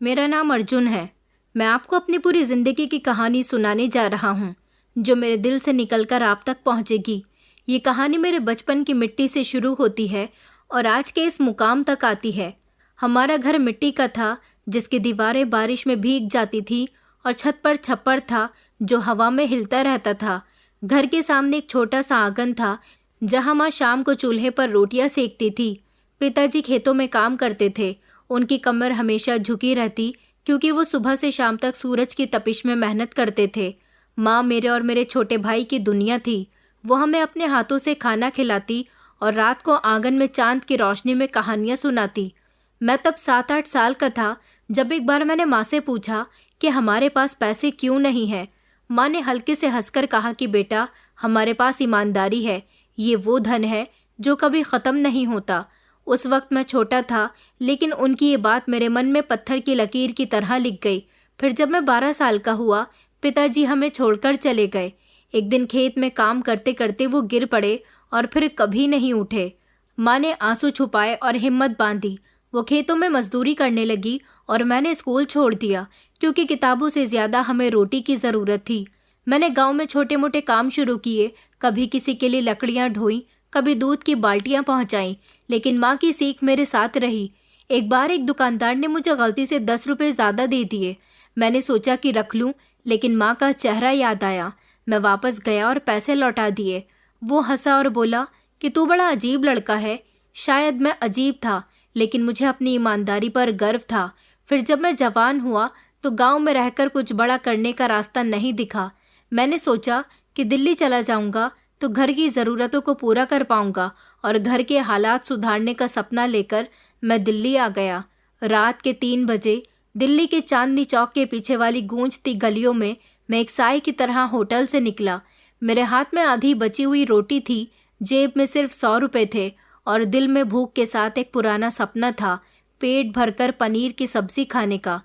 मेरा नाम अर्जुन है। मैं आपको अपनी पूरी जिंदगी की कहानी सुनाने जा रहा हूँ, जो मेरे दिल से निकलकर आप तक पहुँचेगी। ये कहानी मेरे बचपन की मिट्टी से शुरू होती है और आज के इस मुकाम तक आती है। हमारा घर मिट्टी का था, जिसकी दीवारें बारिश में भीग जाती थी और छत पर छप्पर था जो हवा में हिलता रहता था। घर के सामने एक छोटा सा आंगन था, जहाँ माँ शाम को चूल्हे पर रोटियां सेकती थी। पिताजी खेतों में काम करते थे। उनकी कमर हमेशा झुकी रहती, क्योंकि वो सुबह से शाम तक सूरज की तपिश में मेहनत करते थे। माँ मेरे और मेरे छोटे भाई की दुनिया थी। वो हमें अपने हाथों से खाना खिलाती और रात को आंगन में चांद की रोशनी में कहानियां सुनाती। मैं तब 7-8 साल का था जब एक बार मैंने माँ से पूछा कि हमारे पास पैसे क्यों नहीं है। माँ ने हल्के से हंसकर कहा कि बेटा, हमारे पास ईमानदारी है। ये वो धन है जो कभी ख़त्म नहीं होता। उस वक्त मैं छोटा था, लेकिन उनकी ये बात मेरे मन में पत्थर की लकीर की तरह लिख गई। फिर जब मैं 12 साल का हुआ, पिताजी हमें छोड़कर चले गए। एक दिन खेत में काम करते करते वो गिर पड़े और फिर कभी नहीं उठे। माँ ने आंसू छुपाए और हिम्मत बांधी। वो खेतों में मजदूरी करने लगी और मैंने स्कूल छोड़ दिया, क्योंकि किताबों से ज़्यादा हमें रोटी की ज़रूरत थी। मैंने गांव में छोटे मोटे काम शुरू किए। कभी किसी के लिए लकड़ियाँ ढोई, कभी दूध की बाल्टियाँ पहुँचाई, लेकिन माँ की सीख मेरे साथ रही। एक बार एक दुकानदार ने मुझे गलती से 10 रुपये ज़्यादा दे दिए। मैंने सोचा कि रख लूँ, लेकिन माँ का चेहरा याद आया। मैं वापस गया और पैसे लौटा दिए। वो हंसा और बोला कि तू बड़ा अजीब लड़का है। शायद मैं अजीब था, लेकिन मुझे अपनी ईमानदारी पर गर्व था। फिर जब मैं जवान हुआ तो गांव में रहकर कुछ बड़ा करने का रास्ता नहीं दिखा। मैंने सोचा कि दिल्ली चला जाऊंगा तो घर की ज़रूरतों को पूरा कर पाऊंगा, और घर के हालात सुधारने का सपना लेकर मैं दिल्ली आ गया। रात के 3 बजे दिल्ली के चांदनी चौक के पीछे वाली गूंजती गलियों में मैं एक साई की तरह होटल से निकला। मेरे हाथ में आधी बची हुई रोटी थी, जेब में सिर्फ 100 रुपये थे और दिल में भूख के साथ एक पुराना सपना था, पेट भरकर पनीर की सब्जी खाने का।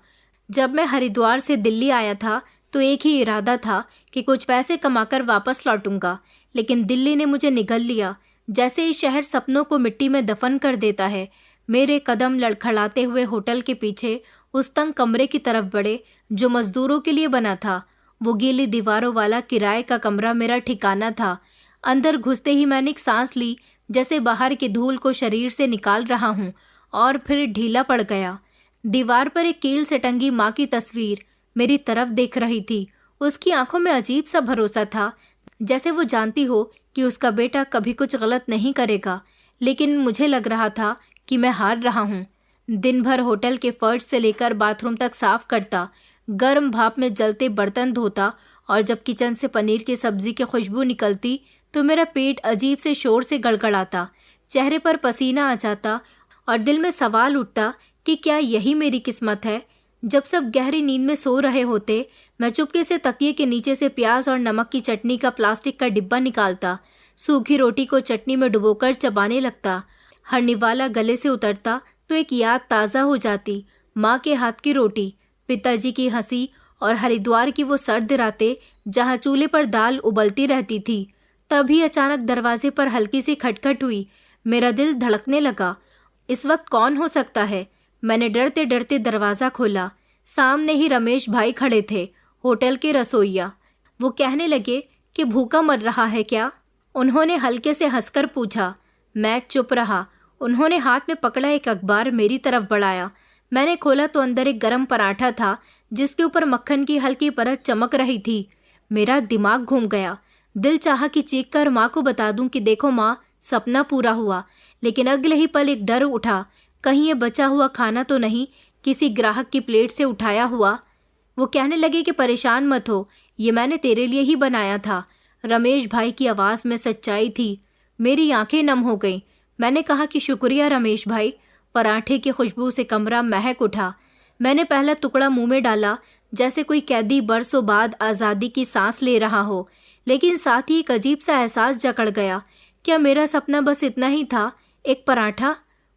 जब मैं हरिद्वार से दिल्ली आया था तो एक ही इरादा था कि कुछ पैसे कमाकर वापस लौटूंगा, लेकिन दिल्ली ने मुझे निगल लिया। जैसे ही शहर सपनों को मिट्टी में दफन कर देता है, मेरे कदम लड़खड़ाते हुए होटल के पीछे उस तंग कमरे की तरफ बढ़े जो मजदूरों के लिए बना था। वो गीली दीवारों वाला किराए का कमरा मेरा ठिकाना था। अंदर घुसते ही मैंने एक सांस ली, जैसे बाहर की धूल को शरीर से निकाल रहा हूँ, और फिर ढीला पड़ गया। दीवार पर एक कील से टंगी माँ की तस्वीर मेरी तरफ देख रही थी। उसकी आंखों में अजीब सा भरोसा था, जैसे वो जानती हो कि उसका बेटा कभी कुछ गलत नहीं करेगा। लेकिन मुझे लग रहा था कि मैं हार रहा हूँ। दिन भर होटल के फर्श से लेकर बाथरूम तक साफ करता, गर्म भाप में जलते बर्तन धोता, और जब किचन से पनीर की सब्जी की खुशबू निकलती तो मेरा पेट अजीब से शोर से गड़गड़ाता, चेहरे पर पसीना आ जाता और दिल में सवाल उठता कि क्या यही मेरी किस्मत है। जब सब गहरी नींद में सो रहे होते, मैं चुपके से तकिए के नीचे से प्याज और नमक की चटनी का प्लास्टिक का डिब्बा निकालता, सूखी रोटी को चटनी में डुबोकर चबाने लगता। हर निवाला गले से उतरता तो एक याद ताज़ा हो जाती, माँ के हाथ की रोटी, पिताजी की हंसी और हरिद्वार की वो सर्द रातें जहाँ चूल्हे पर दाल उबलती रहती थी। तभी अचानक दरवाजे पर हल्की सी खटखट हुई। मेरा दिल धड़कने लगा। इस वक्त कौन हो सकता है? मैंने डरते डरते दरवाज़ा खोला। सामने ही रमेश भाई खड़े थे, होटल के रसोइया। वो कहने लगे कि भूखा मर रहा है क्या? उन्होंने हल्के से हंसकर पूछा। मैं चुप रहा। उन्होंने हाथ में पकड़ा एक अखबार मेरी तरफ बढ़ाया। मैंने खोला तो अंदर एक गरम पराठा था, जिसके ऊपर मक्खन की हल्की परत चमक रही थी। मेरा दिमाग घूम गया। दिल चाहा कि चीख कर माँ को बता दूं कि देखो माँ, सपना पूरा हुआ। लेकिन अगले ही पल एक डर उठा, कहीं ये बचा हुआ खाना तो नहीं किसी ग्राहक की प्लेट से उठाया हुआ। वो कहने लगे कि परेशान मत हो, ये मैंने तेरे लिए ही बनाया था। रमेश भाई की आवाज़ में सच्चाई थी। मेरी आंखें नम हो गईं। मैंने कहा कि शुक्रिया रमेश भाई। पराठे की खुशबू से कमरा महक उठा। मैंने पहला टुकड़ा मुंह में डाला, जैसे कोई कैदी बरसों बाद आज़ादी की सांस ले रहा हो, लेकिन साथ ही एक अजीब सा एहसास जकड़ गया। क्या मेरा सपना बस इतना ही था, एक पराठा?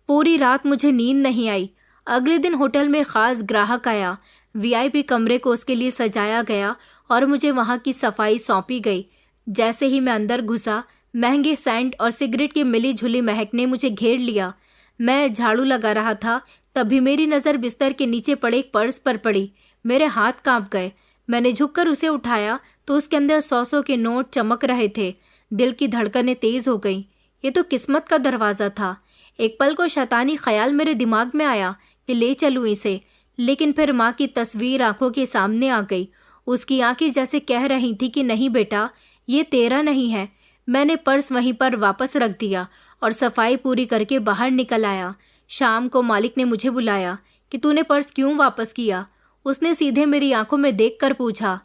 पूरी रात मुझे नींद नहीं आई। अगले दिन होटल में ख़ास ग्राहक आया। वीआईपी कमरे को उसके लिए सजाया गया और मुझे वहाँ की सफाई सौंपी गई। जैसे ही मैं अंदर घुसा, महंगे सेंट और सिगरेट की मिली जुली महक ने मुझे घेर लिया। मैं झाड़ू लगा रहा था तभी मेरी नज़र बिस्तर के नीचे पड़े एक पर्स पर पड़ी। मेरे हाथ कांप गए। मैंने झुककर उसे उठाया तो उसके अंदर 100 के नोट चमक रहे थे। दिल की धड़कनें तेज हो गईं। ये तो किस्मत का दरवाज़ा था। एक पल को शैतानी ख्याल मेरे दिमाग में आया कि ले चलूँ इसे, लेकिन फिर माँ की तस्वीर आंखों के सामने आ गई। उसकी आंखें जैसे कह रही थी कि नहीं बेटा, ये तेरा नहीं है। मैंने पर्स वहीं पर वापस रख दिया और सफाई पूरी करके बाहर निकल आया। शाम को मालिक ने मुझे बुलाया कि तूने पर्स क्यों वापस किया। उसने सीधे मेरी आंखों में देखकर पूछा।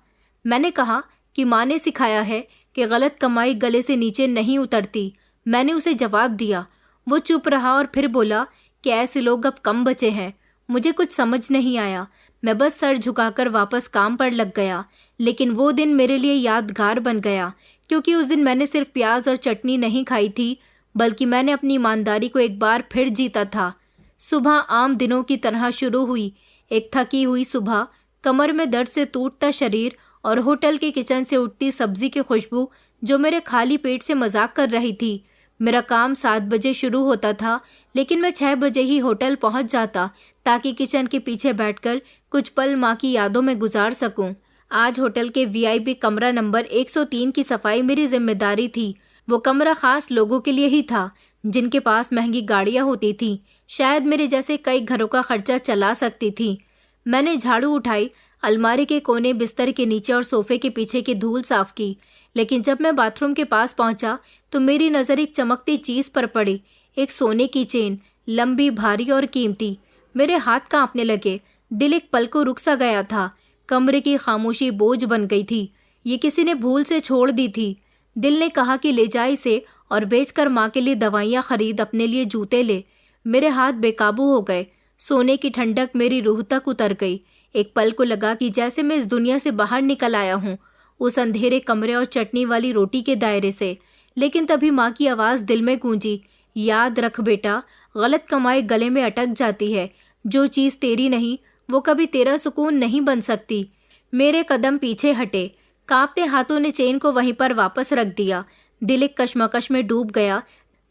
मैंने कहा कि माँ ने सिखाया है कि गलत कमाई गले से नीचे नहीं उतरती। मैंने उसे जवाब दिया। वो चुप रहा और फिर बोला कि ऐसे लोग अब कम बचे हैं। मुझे कुछ समझ नहीं आया। मैं बस सर झुकाकर वापस काम पर लग गया। लेकिन वो दिन मेरे लिए यादगार बन गया, क्योंकि उस दिन मैंने सिर्फ प्याज और चटनी नहीं खाई थी, बल्कि मैंने अपनी ईमानदारी को एक बार फिर जीता था। सुबह आम दिनों की तरह शुरू हुई। एक थकी हुई सुबह, कमर में दर्द से टूटता शरीर और होटल के किचन से उठती सब्जी की खुशबू जो मेरे खाली पेट से मजाक कर रही थी। मेरा काम 7 बजे शुरू होता था, लेकिन मैं 6 बजे ही होटल पहुंच जाता ताकि किचन के पीछे बैठकर कुछ पल माँ की यादों में गुजार सकूं। आज होटल के वीआईपी कमरा नंबर 103 की सफाई मेरी जिम्मेदारी थी। वो कमरा खास लोगों के लिए ही था जिनके पास महंगी गाड़ियां होती थीं। शायद मेरे जैसे कई घरों का खर्चा चला सकती थी। मैंने झाड़ू उठाई, अलमारी के कोने, बिस्तर के नीचे और सोफे के पीछे की धूल साफ की। लेकिन जब मैं बाथरूम के पास पहुंचा तो मेरी नज़र एक चमकती चीज पर पड़ी। एक सोने की चेन, लंबी, भारी और कीमती। मेरे हाथ कांपने लगे। दिल एक पल को रुक सा गया था। कमरे की खामोशी बोझ बन गई थी। ये किसी ने भूल से छोड़ दी थी। दिल ने कहा कि ले जा इसे और बेचकर माँ के लिए दवाइयाँ खरीद, अपने लिए जूते ले। मेरे हाथ बेकाबू हो गए। सोने की ठंडक मेरी रूह तक उतर गई। एक पल को लगा कि जैसे मैं इस दुनिया से बाहर निकल आया हूँ, उस अंधेरे कमरे और चटनी वाली रोटी के दायरे से। लेकिन तभी माँ की आवाज़ दिल में गूंजी, याद रख बेटा, गलत कमाई गले में अटक जाती है। जो चीज़ तेरी नहीं वो कभी तेरा सुकून नहीं बन सकती। मेरे कदम पीछे हटे। कांपते हाथों ने चेन को वहीं पर वापस रख दिया। दिल एक कश्मकश में डूब गया,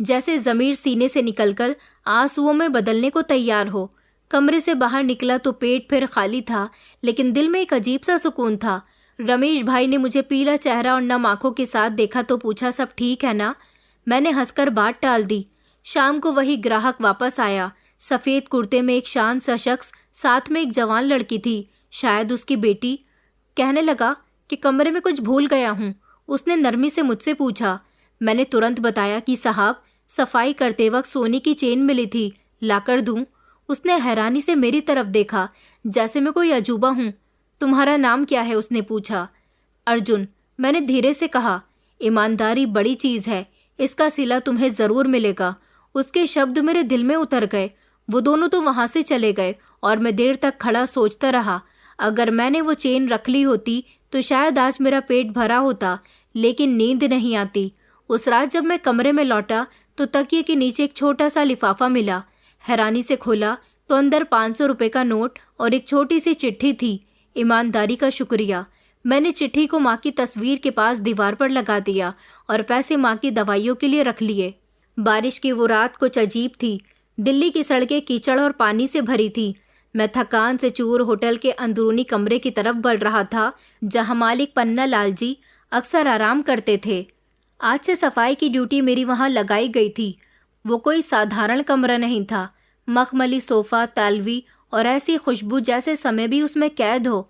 जैसे ज़मीर सीने से निकलकर आंसुओं में बदलने को तैयार हो। कमरे से बाहर निकला तो पेट फिर खाली था, लेकिन दिल में एक अजीब सा सुकून था। रमेश भाई ने मुझे पीला चेहरा और नम आंखों के साथ देखा तो पूछा, सब ठीक है ना? मैंने हंसकर बात टाल दी। शाम को वही ग्राहक वापस आया। सफ़ेद कुर्ते में एक शांत सा शख्स, साथ में एक जवान लड़की थी, शायद उसकी बेटी। कहने लगा कि कमरे में कुछ भूल गया हूँ। उसने नरमी से मुझसे पूछा। मैंने तुरंत बताया कि साहब, सफाई करते वक्त सोने की चेन मिली थी, लाकर दूं? उसने हैरानी से मेरी तरफ देखा, जैसे मैं कोई अजूबा हूँ। तुम्हारा नाम क्या है? उसने पूछा। अर्जुन, मैंने धीरे से कहा। ईमानदारी बड़ी चीज़ है, इसका सिला तुम्हें ज़रूर मिलेगा। उसके शब्द मेरे दिल में उतर गए। वो दोनों तो वहाँ से चले गए और मैं देर तक खड़ा सोचता रहा। अगर मैंने वो चेन रख ली होती तो शायद आज मेरा पेट भरा होता, लेकिन नींद नहीं आती। उस रात जब मैं कमरे में लौटा तो तकिए के नीचे एक छोटा सा लिफाफा मिला। हैरानी से खोला तो अंदर 500 रुपये का नोट और एक छोटी सी चिट्ठी थी। ईमानदारी का शुक्रिया। मैंने चिट्ठी को माँ की तस्वीर के पास दीवार पर लगा दिया और पैसे माँ की दवाइयों के लिए रख लिए। बारिश की वो रात कुछ अजीब थी। दिल्ली की सड़कें कीचड़ और पानी से भरी थी। मैं थकान से चूर होटल के अंदरूनी कमरे की तरफ बढ़ रहा था, जहां मालिक पन्ना लाल जी अक्सर आराम करते थे। आज से सफाई की ड्यूटी मेरी वहां लगाई गई थी। वो कोई साधारण कमरा नहीं था। मखमली सोफा, तालवी और ऐसी खुशबू जैसे समय भी उसमें कैद हो।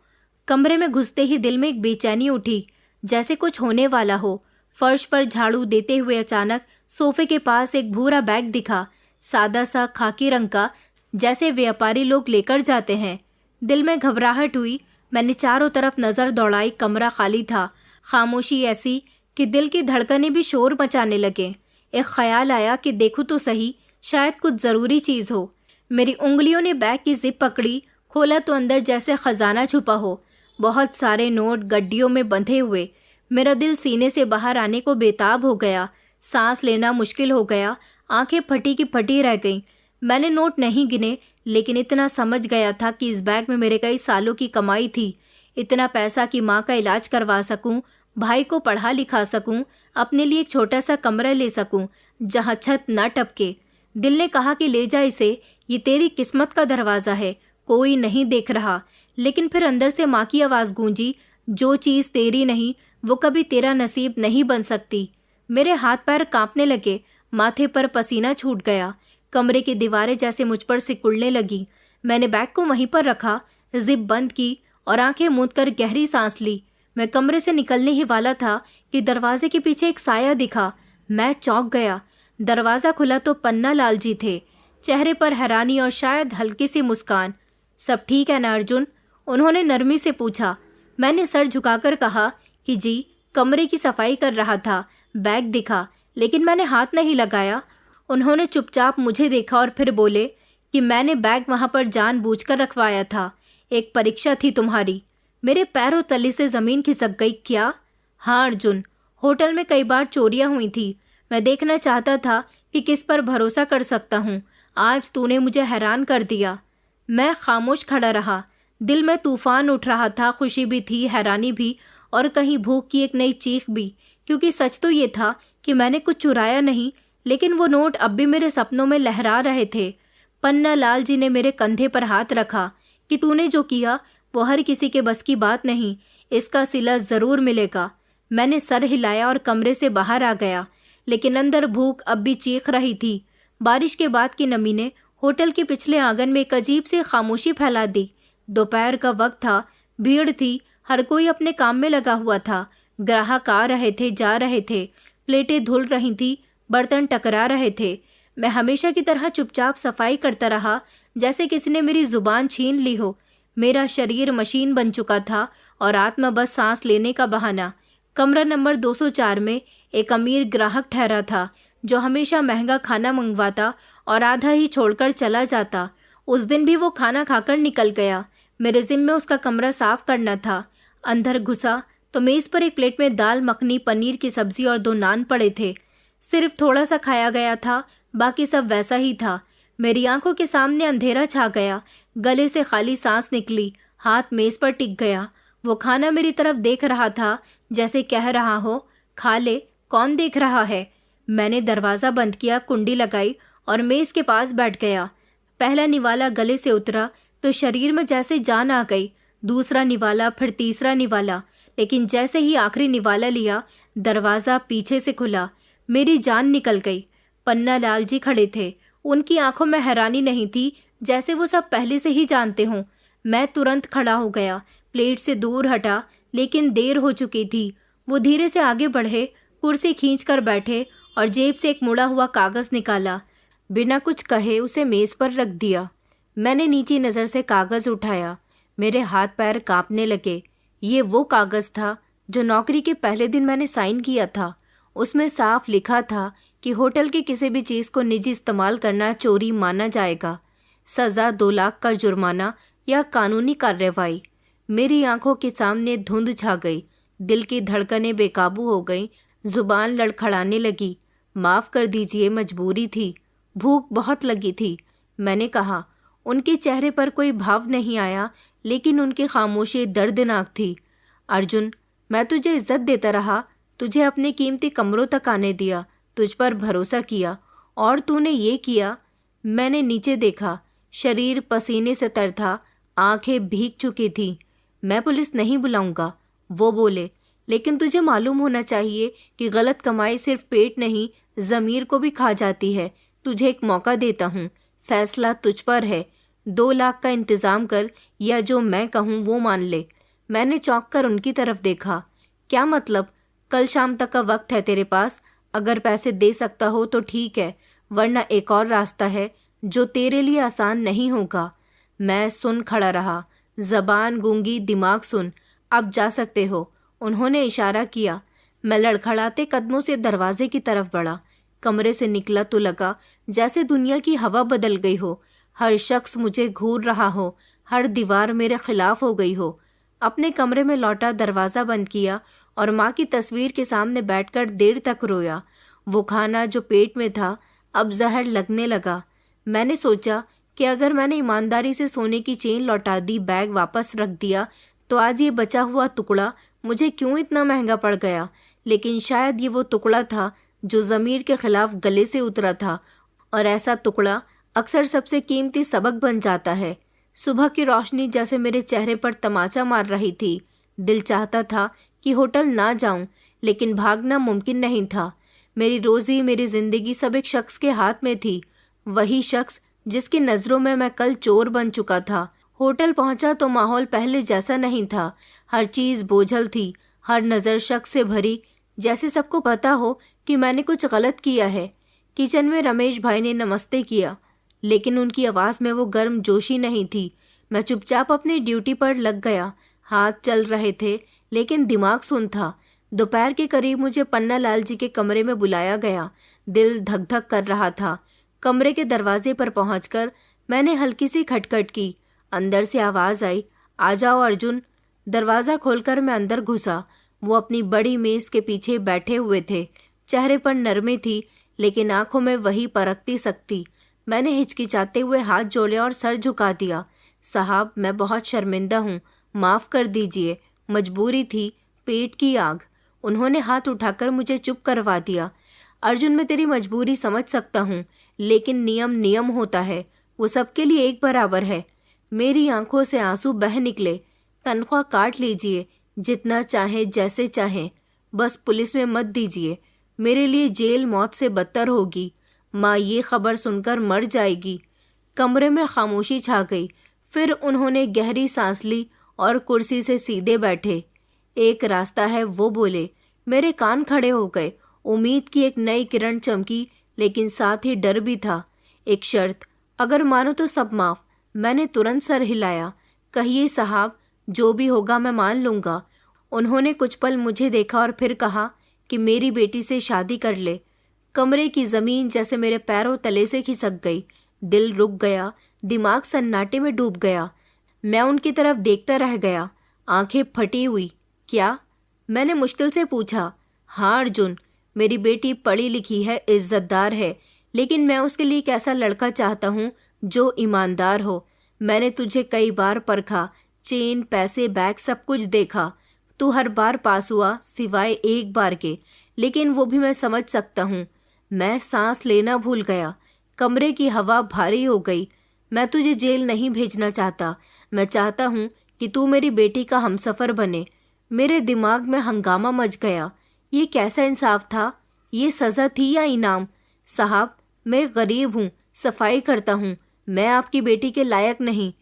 कमरे में घुसते ही दिल में एक बेचैनी उठी, जैसे कुछ होने वाला हो। फर्श पर झाड़ू देते हुए अचानक सोफे के पास एक भूरा बैग दिखा, सादा सा खाकी रंग का, जैसे व्यापारी लोग लेकर जाते हैं। दिल में घबराहट हुई। मैंने चारों तरफ नज़र दौड़ाई। कमरा खाली था। खामोशी ऐसी कि दिल की धड़कनें भी शोर मचाने लगे। एक ख्याल आया कि देखूं तो सही, शायद कुछ ज़रूरी चीज़ हो। मेरी उंगलियों ने बैग की जिप पकड़ी। खोला तो अंदर जैसे खजाना छुपा हो, बहुत सारे नोट गड्डियों में बंधे हुए। मेरा दिल सीने से बाहर आने को बेताब हो गया। सांस लेना मुश्किल हो गया। आंखें फटी की फटी रह गईं। मैंने नोट नहीं गिने, लेकिन इतना समझ गया था कि इस बैग में मेरे कई सालों की कमाई थी। इतना पैसा कि माँ का इलाज करवा सकूं, भाई को पढ़ा लिखा सकूं, अपने लिए एक छोटा सा कमरा ले सकूं जहाँ छत न टपके। दिल ने कहा कि ले जा इसे, ये तेरी किस्मत का दरवाज़ा है, कोई नहीं देख रहा। लेकिन फिर अंदर से माँ की आवाज़ गूंजी, जो चीज़ तेरी नहीं वो कभी तेरा नसीब नहीं बन सकती। मेरे हाथ पैर कांपने लगे, माथे पर पसीना छूट गया, कमरे की दीवारें जैसे मुझ पर सिकुड़ने लगी। मैंने बैग को वहीं पर रखा, जिप बंद की और आंखें मूंदकर गहरी सांस ली। मैं कमरे से निकलने ही वाला था कि दरवाजे के पीछे एक साया दिखा। मैं चौंक गया। दरवाज़ा खुला तो पन्ना लाल जी थे, चेहरे पर हैरानी और शायद हल्की सी मुस्कान। सब ठीक है ना अर्जुन? उन्होंने नरमी से पूछा। मैंने सर झुकाकर कहा कि जी, कमरे की सफाई कर रहा था, बैग दिखा लेकिन मैंने हाथ नहीं लगाया। उन्होंने चुपचाप मुझे देखा और फिर बोले कि मैंने बैग वहां पर जानबूझकर रखवाया था, एक परीक्षा थी तुम्हारी। मेरे पैरों तले से जमीन खिसक गई। क्या? हाँ अर्जुन, होटल में कई बार चोरियां हुई थी। मैं देखना चाहता था कि किस पर भरोसा कर सकता हूँ। आज तूने मुझे हैरान कर दिया। मैं खामोश खड़ा रहा। दिल में तूफान उठ रहा था, खुशी भी थी, हैरानी भी, और कहीं भूख की एक नई चीख भी। क्योंकि सच तो ये था कि मैंने कुछ चुराया नहीं, लेकिन वो नोट अब भी मेरे सपनों में लहरा रहे थे। पन्ना लाल जी ने मेरे कंधे पर हाथ रखा कि तूने जो किया वो हर किसी के बस की बात नहीं, इसका सिला जरूर मिलेगा। मैंने सर हिलाया और कमरे से बाहर आ गया, लेकिन अंदर भूख अब भी चीख रही थी। बारिश के बाद की नमी ने होटल के पिछले आंगन में एक अजीब सी खामोशी फैला दी। दोपहर का वक्त था, भीड़ थी, हर कोई अपने काम में लगा हुआ था। ग्राहक आ रहे थे, जा रहे थे, प्लेटें धुल रही थी, बर्तन टकरा रहे थे। मैं हमेशा की तरह चुपचाप सफाई करता रहा, जैसे किसी ने मेरी जुबान छीन ली हो। मेरा शरीर मशीन बन चुका था और आत्मा बस सांस लेने का बहाना। कमरा नंबर 204 में एक अमीर ग्राहक ठहरा था, जो हमेशा महंगा खाना मंगवाता और आधा ही छोड़कर चला जाता। उस दिन भी वो खाना खाकर निकल गया। मेरे जिम्मे उसका कमरा साफ करना था। अंदर घुसा तो मेज पर एक प्लेट में दाल मखनी, पनीर की सब्जी और 2 नान पड़े थे। सिर्फ थोड़ा सा खाया गया था, बाकी सब वैसा ही था। मेरी आंखों के सामने अंधेरा छा गया, गले से खाली सांस निकली, हाथ मेज पर टिक गया। वो खाना मेरी तरफ देख रहा था, जैसे कह रहा हो, खा ले, कौन देख रहा है। मैंने दरवाज़ा बंद किया, कुंडी लगाई और मेज के पास बैठ गया। पहला निवाला गले से उतरा तो शरीर में जैसे जान आ गई। दूसरा निवाला, फिर तीसरा निवाला, लेकिन जैसे ही आखिरी निवाला लिया, दरवाज़ा पीछे से खुला। मेरी जान निकल गई। पन्ना लाल जी खड़े थे। उनकी आंखों में हैरानी नहीं थी, जैसे वो सब पहले से ही जानते हों। मैं तुरंत खड़ा हो गया, प्लेट से दूर हटा, लेकिन देर हो चुकी थी। वो धीरे से आगे बढ़े, कुर्सी खींच कर बैठे और जेब से एक मुड़ा हुआ कागज़ निकाला। बिना कुछ कहे उसे मेज़ पर रख दिया। मैंने नीची नज़र से कागज़ उठाया। मेरे हाथ पैर कांपने लगे। ये वो कागज़ था जो नौकरी के पहले दिन मैंने साइन किया था। उसमें साफ लिखा था कि होटल की किसी भी चीज़ को निजी इस्तेमाल करना चोरी माना जाएगा। सज़ा 2 लाख का जुर्माना या कानूनी कार्रवाई। मेरी आंखों के सामने धुंध छा गई, दिल की धड़कनें बेकाबू हो गईं, जुबान लड़खड़ाने लगी। माफ़ कर दीजिए, मजबूरी थी, भूख बहुत लगी थी, मैंने कहा। उनके चेहरे पर कोई भाव नहीं आया, लेकिन उनकी खामोशी दर्दनाक थी। अर्जुन, मैं तुझे इज्जत देता रहा, तुझे अपने कीमती कमरों तक आने दिया, तुझ पर भरोसा किया, और तूने ये किया। मैंने नीचे देखा, शरीर पसीने से तर था, आंखें भीग चुकी थीं। मैं पुलिस नहीं बुलाऊंगा, वो बोले, लेकिन तुझे मालूम होना चाहिए कि गलत कमाई सिर्फ पेट नहीं, ज़मीर को भी खा जाती है। तुझे एक मौका देता हूँ, फैसला तुझ पर है। 2 लाख का इंतज़ाम कर, या जो मैं कहूँ वो मान ले। मैंने चौंक कर उनकी तरफ देखा। क्या मतलब? कल शाम तक का वक्त है तेरे पास। अगर पैसे दे सकता हो तो ठीक है, वरना एक और रास्ता है जो तेरे लिए आसान नहीं होगा। मैं सुन खड़ा रहा, जबान गूंगी, दिमाग सुन। अब जा सकते हो, उन्होंने इशारा किया। मैं लड़खड़ाते कदमों से दरवाजे की तरफ बढ़ा। कमरे से निकला तो लगा जैसे दुनिया की हवा बदल गई हो। हर शख्स मुझे घूर रहा हो, हर दीवार मेरे खिलाफ हो गई हो। अपने कमरे में लौटा, दरवाज़ा बंद किया और माँ की तस्वीर के सामने बैठकर देर तक रोया। वो खाना जो पेट में था अब जहर लगने लगा। मैंने सोचा कि अगर मैंने ईमानदारी से सोने की चेन लौटा दी, बैग वापस रख दिया, तो आज ये बचा हुआ टुकड़ा मुझे क्यों इतना महंगा पड़ गया। लेकिन शायद ये वो टुकड़ा था जो ज़मीर के खिलाफ गले से उतरा था, और ऐसा टुकड़ा अक्सर सबसे कीमती सबक बन जाता है। सुबह की रोशनी जैसे मेरे चेहरे पर तमाचा मार रही थी। दिल चाहता था कि होटल ना जाऊं, लेकिन भागना मुमकिन नहीं था। मेरी रोजी, मेरी जिंदगी सब एक शख्स के हाथ में थी, वही शख्स जिसकी नज़रों में मैं कल चोर बन चुका था। होटल पहुंचा तो माहौल पहले जैसा नहीं था। हर चीज़ बोझल थी, हर नज़र शक से भरी, जैसे सबको पता हो कि मैंने कुछ गलत किया है। किचन में रमेश भाई ने नमस्ते किया, लेकिन उनकी आवाज़ में वो गर्म जोशी नहीं थी। मैं चुपचाप अपनी ड्यूटी पर लग गया। हाथ चल रहे थे, लेकिन दिमाग सुन था। दोपहर के करीब मुझे पन्ना लाल जी के कमरे में बुलाया गया। दिल धक धक कर रहा था। कमरे के दरवाजे पर पहुंचकर मैंने हल्की सी खटखट की। अंदर से आवाज़ आई, आ जाओ अर्जुन। दरवाज़ा खोलकर मैं अंदर घुसा। वो अपनी बड़ी मेज़ के पीछे बैठे हुए थे। चेहरे पर नरमी थी, लेकिन आंखों में वही परखती सकती। मैंने हिचकिचाते हुए हाथ जोड़े और सर झुका दिया। साहब, मैं बहुत शर्मिंदा हूँ, माफ़ कर दीजिए, मजबूरी थी, पेट की आग। उन्होंने हाथ उठाकर मुझे चुप करवा दिया। अर्जुन, मैं तेरी मजबूरी समझ सकता हूँ, लेकिन नियम नियम होता है, वो सबके लिए एक बराबर है। मेरी आंखों से आंसू बह निकले। तनख्वाह काट लीजिए, जितना चाहें, जैसे चाहें, बस पुलिस में मत दीजिए। मेरे लिए जेल मौत से बदतर होगी। माँ ये खबर सुनकर मर जाएगी। कमरे में खामोशी छा गई। फिर उन्होंने गहरी सांस ली और कुर्सी से सीधे बैठे। एक रास्ता है, वो बोले। मेरे कान खड़े हो गए। उम्मीद की एक नई किरण चमकी, लेकिन साथ ही डर भी था। एक शर्त, अगर मानो तो सब माफ। मैंने तुरंत सर हिलाया। कहिए साहब, जो भी होगा मैं मान लूंगा। उन्होंने कुछ पल मुझे देखा और फिर कहा कि मेरी बेटी से शादी कर ले। कमरे की जमीन जैसे मेरे पैरों तले से खिसक गई। दिल रुक गया, दिमाग सन्नाटे में डूब गया। मैं उनकी तरफ देखता रह गया, आंखें फटी हुई। क्या? मैंने मुश्किल से पूछा। हाँ अर्जुन, मेरी बेटी पढ़ी लिखी है, इज्जतदार है, लेकिन मैं उसके लिए एक ऐसा लड़का चाहता हूँ जो ईमानदार हो। मैंने तुझे कई बार परखा, चेन, पैसे, बैग सब कुछ देखा। तू हर बार पास हुआ सिवाय एक बार के, लेकिन वो भी मैं समझ सकता हूँ। मैं सांस लेना भूल गया। कमरे की हवा भारी हो गई। मैं तुझे जेल नहीं भेजना चाहता। मैं चाहता हूँ कि तू मेरी बेटी का हमसफर बने। मेरे दिमाग में हंगामा मच गया। ये कैसा इंसाफ था? ये सज़ा थी या इनाम? साहब, मैं गरीब हूँ, सफाई करता हूँ, मैं आपकी बेटी के लायक नहीं।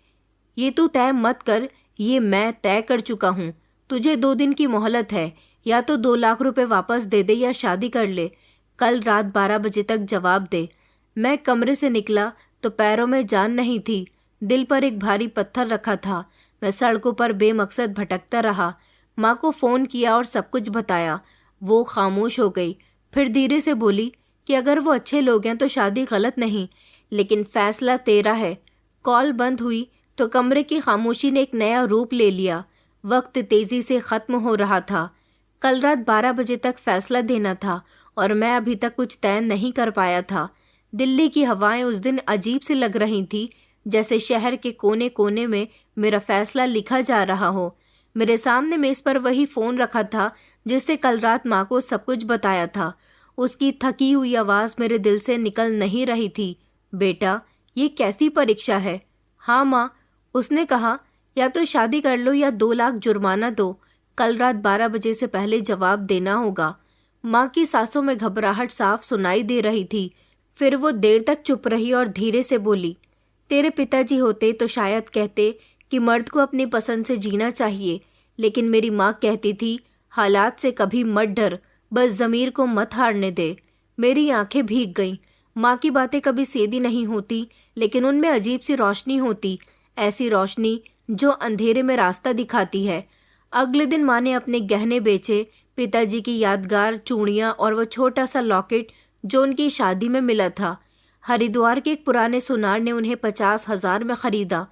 ये तू तय मत कर, ये मैं तय कर चुका हूँ। तुझे 2 दिन की मोहलत है, या तो 2 लाख रुपए वापस दे दे या शादी कर ले। कल रात 12 बजे तक जवाब दे। मैं कमरे से निकला तो पैरों में जान नहीं थी। दिल पर एक भारी पत्थर रखा था। मैं सड़कों पर बेमकसद भटकता रहा। माँ को फ़ोन किया और सब कुछ बताया। वो खामोश हो गई। फिर धीरे से बोली कि अगर वो अच्छे लोग हैं तो शादी गलत नहीं, लेकिन फैसला तेरा है। कॉल बंद हुई तो कमरे की खामोशी ने एक नया रूप ले लिया। वक्त तेजी से ख़त्म हो रहा था। कल रात 12 बजे तक फैसला देना था और मैं अभी तक कुछ तय नहीं कर पाया था। दिल्ली की हवाएं उस दिन अजीब सी लग रही थी, जैसे शहर के कोने कोने में मेरा फैसला लिखा जा रहा हो। मेरे सामने मेज़ पर वही फ़ोन रखा था जिससे कल रात माँ को सब कुछ बताया था। उसकी थकी हुई आवाज़ मेरे दिल से निकल नहीं रही थी। बेटा, ये कैसी परीक्षा है? हाँ माँ, उसने कहा, या तो शादी कर लो या 2 लाख जुर्माना दो। कल रात 12 बजे से पहले जवाब देना होगा। माँ की सांसों में घबराहट साफ सुनाई दे रही थी। फिर वो देर तक चुप रही और धीरे से बोली, तेरे पिताजी होते तो शायद कहते कि मर्द को अपनी पसंद से जीना चाहिए, लेकिन मेरी माँ कहती थी, हालात से कभी मत डर, बस ज़मीर को मत हारने दे। मेरी आंखें भीग गईं। माँ की बातें कभी सीधी नहीं होती, लेकिन उनमें अजीब सी रोशनी होती, ऐसी रोशनी जो अंधेरे में रास्ता दिखाती है। अगले दिन माँ ने अपने गहने बेचे, पिताजी की यादगार चूड़ियाँ और वो छोटा सा लॉकेट जो उनकी शादी में मिला था। हरिद्वार के एक पुराने सुनार ने उन्हें 50,000 में खरीदा।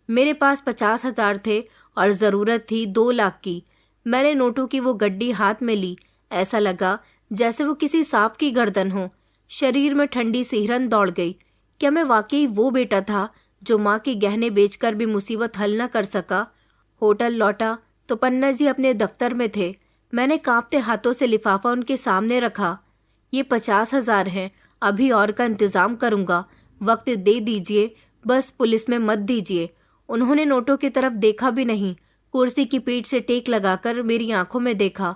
मेरे पास 50,000 थे और ज़रूरत थी 2 लाख की। मैंने नोटों की वो गड्डी हाथ में ली। ऐसा लगा जैसे वो किसी सांप की गर्दन हो। शरीर में ठंडी सिहरन दौड़ गई। क्या मैं वाकई वो बेटा था जो माँ के गहने बेचकर भी मुसीबत हल न कर सका? होटल लौटा तो पन्ना जी अपने दफ्तर में थे। मैंने कांपते हाथों से लिफाफा उनके सामने रखा। ये 50,000 हैं, अभी और का इंतज़ाम करूँगा, वक्त दे दीजिए, बस पुलिस में मत दीजिए। उन्होंने नोटों की तरफ देखा भी नहीं, कुर्सी की पीठ से टेक लगाकर मेरी आंखों में देखा।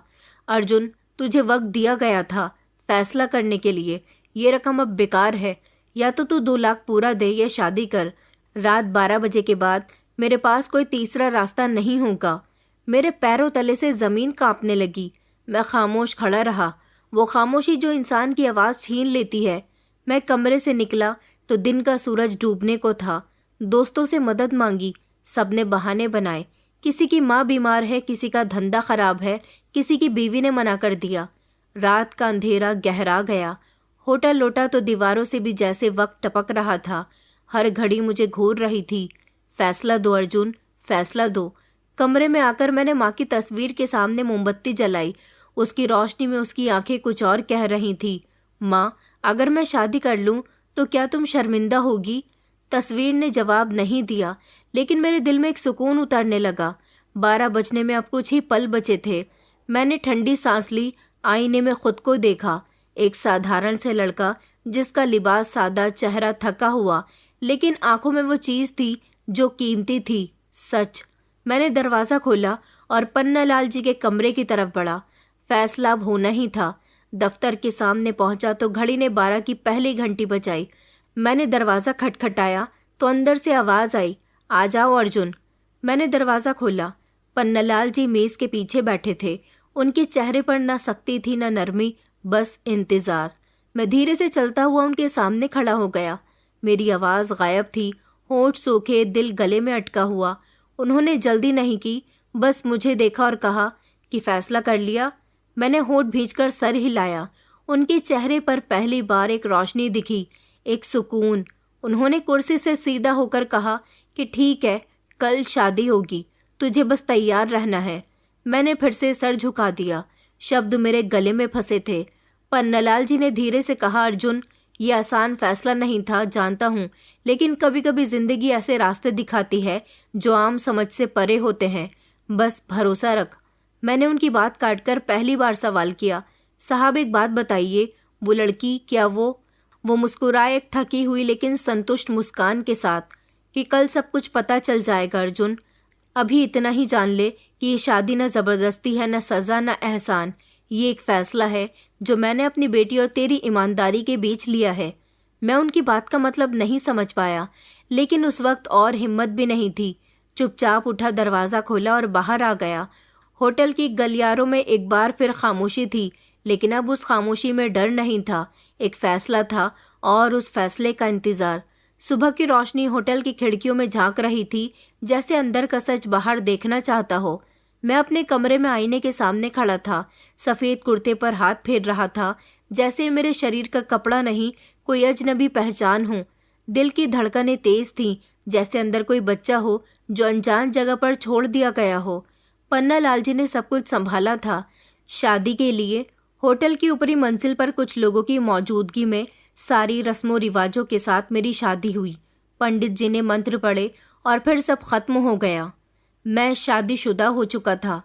अर्जुन, तुझे वक्त दिया गया था फैसला करने के लिए। ये रकम अब बेकार है, या तो तू 2 लाख पूरा दे या शादी कर। रात 12 बजे के बाद मेरे पास कोई तीसरा रास्ता नहीं होगा। मेरे पैरों तले से जमीन कांपने लगी। मैं खामोश खड़ा रहा, वो खामोशी जो इंसान की आवाज़ छीन लेती है। मैं कमरे से निकला तो दिन का सूरज डूबने को था। दोस्तों से मदद मांगी, सबने बहाने बनाए। किसी की माँ बीमार है, किसी का धंधा खराब है, किसी की बीवी ने मना कर दिया। रात का अंधेरा गहरा गया। होटल लौटा तो दीवारों से भी जैसे वक्त टपक रहा था। हर घड़ी मुझे घूर रही थी, फैसला दो अर्जुन, फैसला दो। कमरे में आकर मैंने माँ की तस्वीर के सामने मोमबत्ती जलाई। उसकी रोशनी में उसकी आंखें कुछ और कह रही थी। माँ, अगर मैं शादी कर लूँ तो क्या तुम शर्मिंदा होगी? तस्वीर ने जवाब नहीं दिया, लेकिन मेरे दिल में एक सुकून उतरने लगा। 12 बजने में अब कुछ ही पल बचे थे। मैंने ठंडी सांस ली, आईने में खुद को देखा। एक साधारण से लड़का जिसका लिबास सादा, चेहरा थका हुआ, लेकिन आंखों में वो चीज थी जो कीमती थी, सच। मैंने दरवाजा खोला और पन्नालाल जी के कमरे की तरफ बढ़ा। फैसला अब होना ही था। दफ्तर के सामने पहुंचा तो घड़ी ने 12 की पहली घंटी बजाई। मैंने दरवाजा खटखटाया तो अंदर से आवाज आई, आ जाओ अर्जुन। मैंने दरवाजा खोला। पन्नालाल जी मेज के पीछे बैठे थे। उनके चेहरे पर न सख्ती थी न नरमी, बस इंतजार। मैं धीरे से चलता हुआ उनके सामने खड़ा हो गया। मेरी आवाज गायब थी, होंठ सूखे, दिल गले में अटका हुआ। उन्होंने जल्दी नहीं की, बस मुझे देखा और कहा कि फैसला कर लिया। मैंने होंठ भींचकर सर हिलाया। उनके चेहरे पर पहली बार एक रोशनी दिखी, एक सुकून। उन्होंने कुर्सी से सीधा होकर कहा कि ठीक है, कल शादी होगी, तुझे बस तैयार रहना है। मैंने फिर से सर झुका दिया। शब्द मेरे गले में फंसे थे। पन्नालाल जी ने धीरे से कहा, अर्जुन, ये आसान फैसला नहीं था, जानता हूँ, लेकिन कभी कभी जिंदगी ऐसे रास्ते दिखाती है जो आम समझ से परे होते हैं। बस भरोसा रख। मैंने उनकी बात काटकर पहली बार सवाल किया, साहब एक बात बताइए, वो लड़की, क्या वो मुस्कुराए एक थकी हुई लेकिन संतुष्ट मुस्कान के साथ, कि कल सब कुछ पता चल जाएगा अर्जुन। अभी इतना ही जान ले कि ये शादी न जबरदस्ती है, न सजा, न एहसान। ये एक फैसला है जो मैंने अपनी बेटी और तेरी ईमानदारी के बीच लिया है। मैं उनकी बात का मतलब नहीं समझ पाया, लेकिन उस वक्त और हिम्मत भी नहीं थी। चुपचाप उठा, दरवाज़ा खोला और बाहर आ गया। होटल की गलियारों में एक बार फिर खामोशी थी, लेकिन अब उस खामोशी में डर नहीं था, एक फैसला था और उस फैसले का इंतज़ार। सुबह की रोशनी होटल की खिड़कियों में झांक रही थी, जैसे अंदर का सच बाहर देखना चाहता हो। मैं अपने कमरे में आईने के सामने खड़ा था, सफ़ेद कुर्ते पर हाथ फेर रहा था, जैसे मेरे शरीर का कपड़ा नहीं, कोई अजनबी पहचान हो। दिल की धड़कनें तेज थीं, जैसे अंदर कोई बच्चा हो जो अनजान जगह पर छोड़ दिया गया हो। पन्नालाल जी ने सब कुछ संभाला था। शादी के लिए होटल की ऊपरी मंजिल पर कुछ लोगों की मौजूदगी में सारी रस्मों रिवाजों के साथ मेरी शादी हुई। पंडित जी ने मंत्र पढ़े और फिर सब खत्म हो गया। मैं शादीशुदा हो चुका था।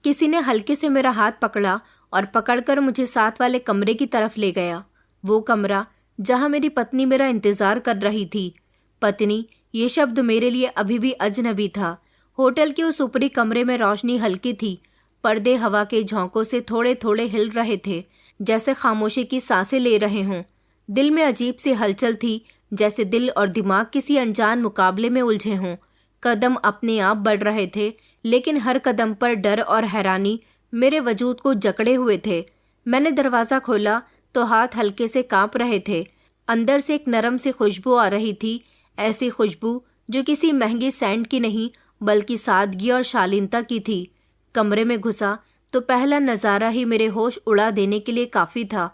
किसी ने हल्के से मेरा हाथ पकड़ा और पकड़कर मुझे साथ वाले कमरे की तरफ ले गया। वो कमरा जहां मेरी पत्नी मेरा इंतजार कर रही थी। पत्नी, ये शब्द मेरे लिए अभी भी अजनबी था। होटल के उस ऊपरी कमरे में रोशनी हल्की थी। पर्दे हवा के झोंकों से थोड़े थोड़े हिल रहे थे, जैसे खामोशी की सांसें ले रहे हों। दिल में अजीब सी हलचल थी, जैसे दिल और दिमाग किसी अनजान मुकाबले में उलझे हों। कदम अपने आप बढ़ रहे थे, लेकिन हर कदम पर डर और हैरानी मेरे वजूद को जकड़े हुए थे। मैंने दरवाज़ा खोला तो हाथ हल्के से कांप रहे थे। अंदर से एक नरम सी खुशबू आ रही थी, ऐसी खुशबू जो किसी महंगी सेंट की नहीं, बल्कि सादगी और शालीनता की थी। कमरे में घुसा तो पहला नज़ारा ही मेरे होश उड़ा देने के लिए काफ़ी था।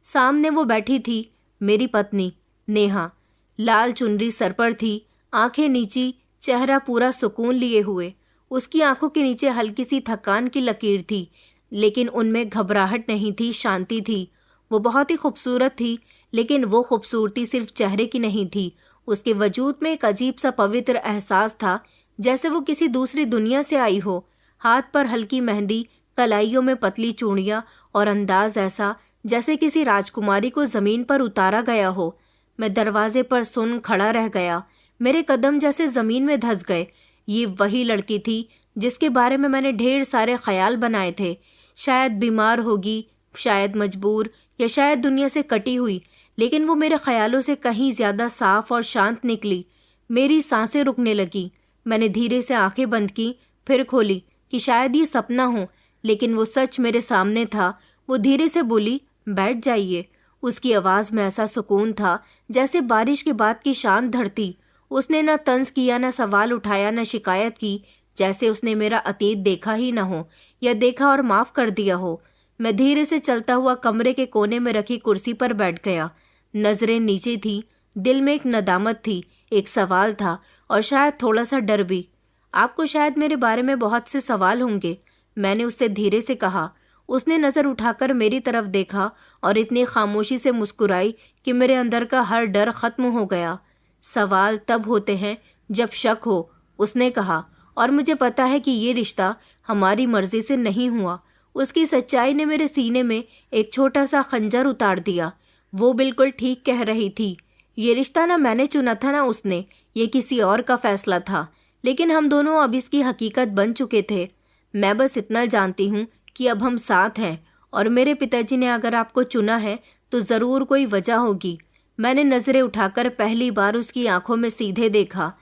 सामने वो बैठी थी, मेरी पत्नी नेहा। लाल चुनरी सर पर थी, आंखें नीची, चेहरा पूरा सुकून लिए हुए। उसकी आंखों के नीचे हल्की सी थकान की लकीर थी, लेकिन उनमें घबराहट नहीं थी, शांति थी। वो बहुत ही खूबसूरत थी, लेकिन वो खूबसूरती सिर्फ चेहरे की नहीं थी। उसके वजूद में एक अजीब सा पवित्र एहसास था, जैसे वो किसी दूसरी दुनिया से आई हो। हाथ पर हल्की मेहंदी, कलाइयों में पतली चूड़ियाँ और अंदाज ऐसा जैसे किसी राजकुमारी को जमीन पर उतारा गया हो। मैं दरवाजे पर सुन्न खड़ा रह गया। मेरे कदम जैसे जमीन में धंस गए। ये वही लड़की थी जिसके बारे में मैंने ढेर सारे ख्याल बनाए थे। शायद बीमार होगी, शायद मजबूर, या शायद दुनिया से कटी हुई, लेकिन वो मेरे ख्यालों से कहीं ज्यादा साफ और शांत निकली। मेरी सांसें रुकने लगी। मैंने धीरे से आंखें बंद की, फिर खोली कि शायद ये सपना हो, लेकिन वो सच मेरे सामने था। वो धीरे से बोली, बैठ जाइए। उसकी आवाज में ऐसा सुकून था जैसे बारिश के बाद की शांत धरती। उसने न तंज किया, न सवाल उठाया, न शिकायत की, जैसे उसने मेरा अतीत देखा ही न हो, या देखा और माफ कर दिया हो। मैं धीरे से चलता हुआ कमरे के कोने में रखी कुर्सी पर बैठ गया। नजरें नीचे थी। दिल में एक नदामत थी, एक सवाल था, और शायद थोड़ा सा डर भी। आपको शायद मेरे बारे में बहुत से सवाल होंगे, मैंने उससे धीरे से कहा। उसने नजर उठाकर मेरी तरफ देखा और इतनी खामोशी से मुस्कुराई कि मेरे अंदर का हर डर खत्म हो गया। सवाल तब होते हैं जब शक हो, उसने कहा, और मुझे पता है कि ये रिश्ता हमारी मर्जी से नहीं हुआ। उसकी सच्चाई ने मेरे सीने में एक छोटा सा खंजर उतार दिया। वो बिल्कुल ठीक कह रही थी। ये रिश्ता ना मैंने चुना था ना उसने, ये किसी और का फैसला था, लेकिन हम दोनों अब इसकी हकीकत बन चुके थे। मैं बस इतना जानती हूँ कि अब हम साथ हैं, और मेरे पिताजी ने अगर आपको चुना है तो ज़रूर कोई वजह होगी। मैंने नज़रें उठाकर पहली बार उसकी आंखों में सीधे देखा।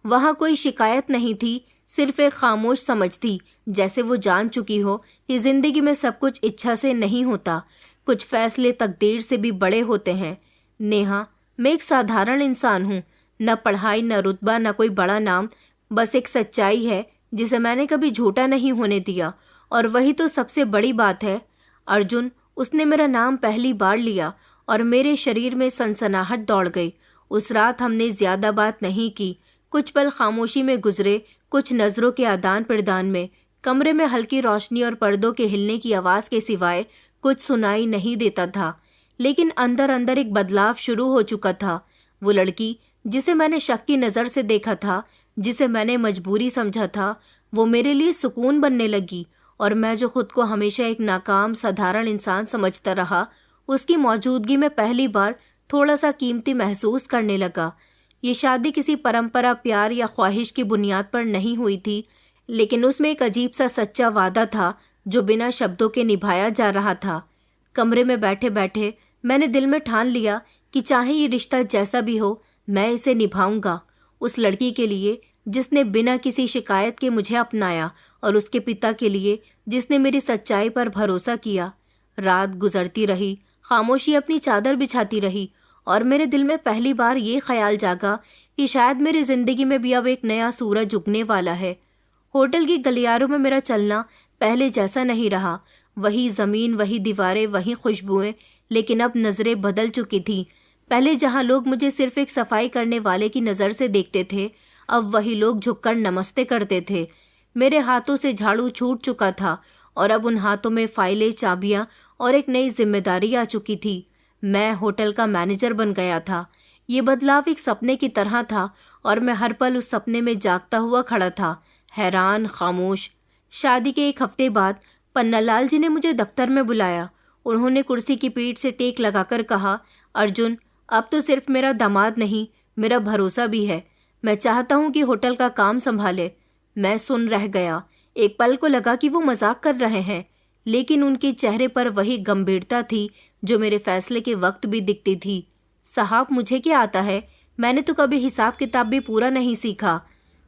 वहाँ कोई शिकायत नहीं थी, सिर्फ एक खामोश समझ थी, जैसे वो जान चुकी हो कि जिंदगी में सब कुछ इच्छा से नहीं होता, कुछ फैसले तकदीर से भी बड़े होते हैं। नेहा, मैं एक साधारण इंसान हूँ, न पढ़ाई, न रुतबा, न कोई बड़ा नाम, बस एक सच्चाई है जिसे मैंने कभी झूठा नहीं होने दिया, और वही तो सबसे बड़ी बात है। अर्जुन, उसने मेरा नाम पहली बार लिया और मेरे शरीर में सनसनाहट दौड़ गई। उस रात हमने ज्यादा बात नहीं की। कुछ पल खामोशी में गुजरे, कुछ नजरों के आदान प्रदान में। कमरे में हल्की रोशनी और पर्दों के हिलने की आवाज के सिवाय कुछ सुनाई नहीं देता था, लेकिन अंदर अंदर एक बदलाव शुरू हो चुका था। वो लड़की जिसे मैंने शक की नजर से देखा था, जिसे मैंने मजबूरी समझा था, वो मेरे लिए सुकून बनने लगी, और मैं जो खुद को हमेशा एक नाकाम साधारण इंसान समझता रहा, उसकी मौजूदगी में पहली बार थोड़ा सा कीमती महसूस करने लगा। ये शादी किसी परंपरा, प्यार या ख्वाहिश की बुनियाद पर नहीं हुई थी, लेकिन उसमें एक अजीब सा सच्चा वादा था जो बिना शब्दों के निभाया जा रहा था। कमरे में बैठे बैठे मैंने दिल में ठान लिया कि चाहे ये रिश्ता जैसा भी हो, मैं इसे निभाऊंगा। उस लड़की के लिए जिसने बिना किसी शिकायत के मुझे अपनाया, और उसके पिता के लिए जिसने मेरी सच्चाई पर भरोसा किया। रात गुजरती रही, खामोशी अपनी चादर बिछाती रही, और मेरे दिल में पहली बार ये ख्याल जागा कि शायद मेरी जिंदगी में भी अब एक नया सूरज उगने वाला है। होटल की गलियारों में मेरा चलना पहले जैसा नहीं रहा। वही जमीन, वही दीवारें, वही खुशबुएं, लेकिन अब नजरें बदल चुकी थी। पहले जहां लोग मुझे सिर्फ एक सफाई करने वाले की नजर से देखते थे, अब वही लोग झुककर नमस्ते करते थे। मेरे हाथों से झाड़ू छूट चुका था, और अब उन हाथों में फाइलें, चाबियां और एक नई जिम्मेदारी आ चुकी थी। मैं होटल का मैनेजर बन गया था। ये बदलाव एक सपने की तरह था, और मैं हर पल उस सपने में जागता हुआ खड़ा था, हैरान, खामोश। शादी के एक हफ्ते बाद पन्नालाल जी ने मुझे दफ्तर में बुलाया। उन्होंने कुर्सी की पीठ से टेक लगाकर कहा, अर्जुन, अब तो सिर्फ मेरा दामाद नहीं, मेरा भरोसा भी है। मैं चाहता हूँ कि होटल का काम संभाले। मैं सुन रह गया। एक पल को लगा कि वो मजाक कर रहे हैं, लेकिन उनके चेहरे पर वही गंभीरता थी जो मेरे फैसले के वक्त भी दिखती थी। साहब, मुझे क्या आता है, मैंने तो कभी हिसाब किताब भी पूरा नहीं सीखा,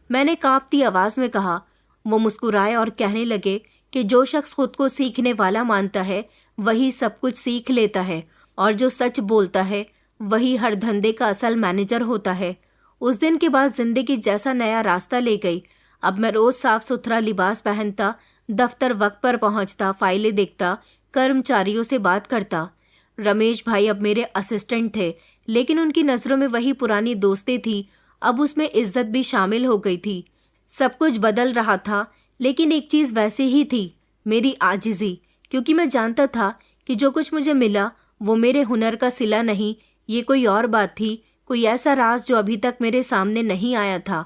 मैंने कांपती आवाज में कहा। वो मुस्कुराए और कहने लगे कि जो शख्स खुद को सीखने वाला मानता है वही सब कुछ सीख लेता है, और जो सच बोलता है वही हर धंधे का असल मैनेजर होता है। उस दिन के बाद जिंदगी जैसा नया रास्ता ले गई। अब मैं रोज साफ सुथरा लिबास पहनता, दफ्तर वक्त पर पहुंचता, फाइलें देखता, कर्मचारियों से बात करता। रमेश भाई अब मेरे असिस्टेंट थे, लेकिन उनकी नजरों में वही पुरानी दोस्ती थी, अब उसमें इज्जत भी शामिल हो गई थी। सब कुछ बदल रहा था, लेकिन एक चीज वैसी ही थी, मेरी आजिज़ी, क्योंकि मैं जानता था कि जो कुछ मुझे मिला वो मेरे हुनर का सिला नहीं, ये कोई और बात थी, कोई ऐसा राज जो अभी तक मेरे सामने नहीं आया था।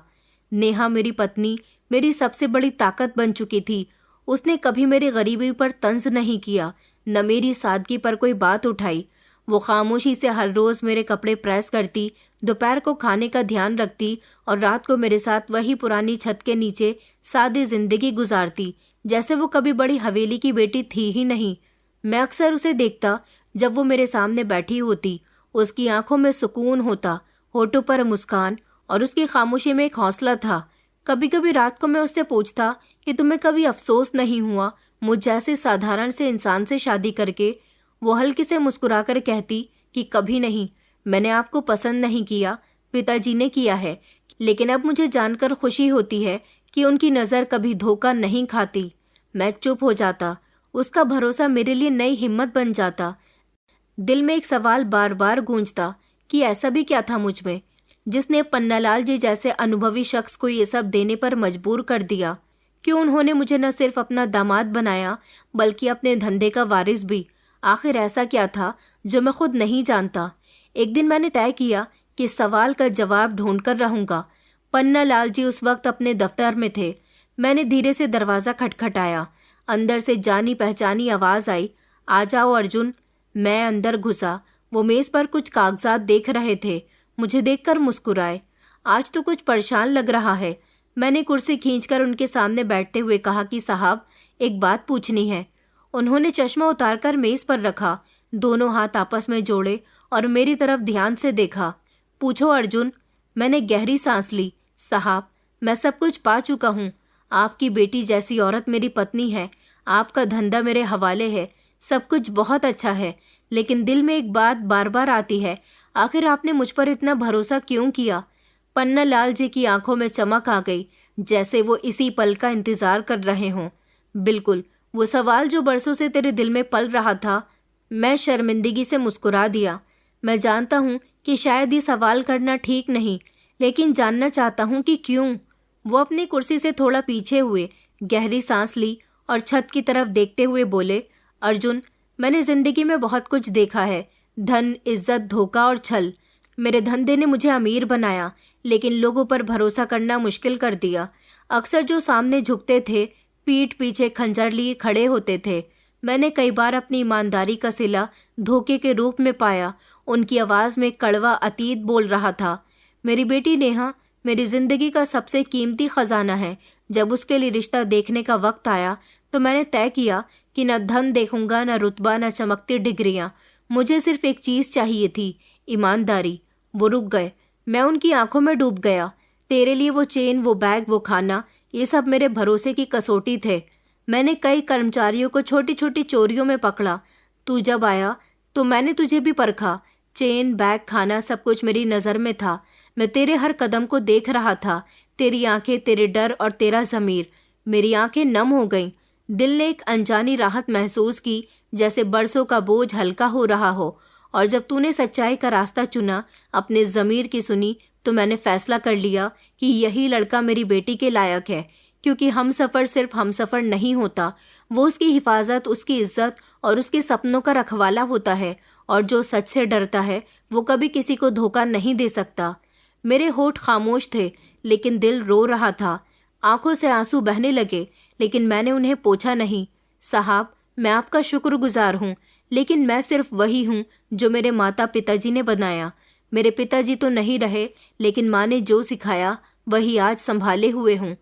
नेहा मेरी पत्नी, मेरी सबसे बड़ी ताकत बन चुकी थी। उसने कभी मेरी गरीबी पर तंज नहीं किया, न मेरी सादगी पर कोई बात उठाई। वो खामोशी से हर रोज़ मेरे कपड़े प्रेस करती, दोपहर को खाने का ध्यान रखती और रात को मेरे साथ वही पुरानी छत के नीचे सादी जिंदगी गुजारती, जैसे वो कभी बड़ी हवेली की बेटी थी ही नहीं। मैं अक्सर उसे देखता जब वो मेरे सामने बैठी होती। उसकी आंखों में सुकून होता, होठों पर मुस्कान और उसकी खामोशी में एक हौसला था। कभी कभी रात को मैं उससे पूछता कि तुम्हें कभी अफसोस नहीं हुआ मुझ जैसे साधारण से इंसान से शादी करके? वो हल्के से मुस्कुराकर कहती कि कभी नहीं, मैंने आपको पसंद नहीं किया, पिताजी ने किया है। लेकिन अब मुझे जानकर खुशी होती है कि उनकी नज़र कभी धोखा नहीं खाती। मैं चुप हो जाता। उसका भरोसा मेरे लिए नई हिम्मत बन जाता। दिल में एक सवाल बार बार गूंजता कि ऐसा भी क्या था मुझ में जिसने पन्नालाल जी जैसे अनुभवी शख्स को ये सब देने पर मजबूर कर दिया। क्यों उन्होंने मुझे न सिर्फ अपना दामाद बनाया बल्कि अपने धंधे का वारिस भी? आखिर ऐसा क्या था जो मैं खुद नहीं जानता? एक दिन मैंने तय किया कि इस सवाल का जवाब ढूंढकर रहूंगा। पन्नालाल जी उस वक्त अपने दफ्तर में थे। मैंने धीरे से दरवाज़ा खटखटाया। अंदर से जानी पहचानी आवाज़ आई, आ जाओ अर्जुन। मैं अंदर घुसा। वो मेज़ पर कुछ कागजात देख रहे थे। मुझे देखकर मुस्कुराए। आज तो कुछ परेशान लग रहा है। मैंने कुर्सी खींचकर उनके सामने बैठते हुए कहा कि साहब, एक बात पूछनी है। उन्होंने चश्मा उतारकर मेज़ पर रखा, दोनों हाथ आपस में जोड़े और मेरी तरफ ध्यान से देखा। पूछो अर्जुन। मैंने गहरी सांस ली। साहब, मैं सब कुछ पा चुका हूँ। आपकी बेटी जैसी औरत मेरी पत्नी है, आपका धंधा मेरे हवाले है, सब कुछ बहुत अच्छा है। लेकिन दिल में एक बात बार बार आती है, आखिर आपने मुझ पर इतना भरोसा क्यों किया? पन्नालाल जी की आंखों में चमक आ गई, जैसे वो इसी पल का इंतजार कर रहे हों। बिल्कुल वो सवाल जो बरसों से तेरे दिल में पल रहा था। मैं शर्मिंदगी से मुस्कुरा दिया। मैं जानता हूँ कि शायद ये सवाल करना ठीक नहीं, लेकिन जानना चाहता हूँ कि क्यों। वो अपनी कुर्सी से थोड़ा पीछे हुए, गहरी सांस ली और छत की तरफ देखते हुए बोले, अर्जुन, मैंने जिंदगी में बहुत कुछ देखा है, धन, इज्जत, धोखा और छल। मेरे धंधे ने मुझे अमीर बनाया, लेकिन लोगों पर भरोसा करना मुश्किल कर दिया। अक्सर जो सामने झुकते थे, पीठ पीछे खंजर लिए खड़े होते थे। मैंने कई बार अपनी ईमानदारी का सिला धोखे के रूप में पाया। उनकी आवाज़ में कड़वा अतीत बोल रहा था। मेरी बेटी नेहा मेरी जिंदगी का सबसे कीमती खजाना है। जब उसके लिए रिश्ता देखने का वक्त आया तो मैंने तय किया कि न धन देखूंगा, न रुतबा, न चमकती डिग्रियां। मुझे सिर्फ एक चीज़ चाहिए थी, ईमानदारी। वो रुक गए। मैं उनकी आंखों में डूब गया। तेरे लिए वो चेन, वो बैग, वो खाना, ये सब मेरे भरोसे की कसौटी थे। मैंने कई कर्मचारियों को छोटी छोटी चोरियों में पकड़ा। तू जब आया तो मैंने तुझे भी परखा। चेन, बैग, खाना, सब कुछ मेरी नज़र में था। मैं तेरे हर कदम को देख रहा था। तेरी आंखें, तेरे डर और तेरा ज़मीर। मेरी आंखें नम हो गईं। दिल ने एक अनजानी राहत महसूस की, जैसे बरसों का बोझ हल्का हो रहा हो। और जब तूने सच्चाई का रास्ता चुना, अपने ज़मीर की सुनी, तो मैंने फैसला कर लिया कि यही लड़का मेरी बेटी के लायक है। क्योंकि हम सफ़र सिर्फ हम सफ़र नहीं होता, वो उसकी हिफाजत, उसकी इज्जत और उसके सपनों का रखवाला होता है। और जो सच से डरता है वो कभी किसी को धोखा नहीं दे सकता। मेरे होठ खामोश थे, लेकिन दिल रो रहा था। आंखों से आंसू बहने लगे, लेकिन मैंने उन्हें पोंछा नहीं। साहब, मैं आपका शुक्रगुजार हूँ, लेकिन मैं सिर्फ वही हूँ जो मेरे माता पिताजी ने बनाया। मेरे पिताजी तो नहीं रहे, लेकिन माँ ने जो सिखाया वही आज संभाले हुए हूँ।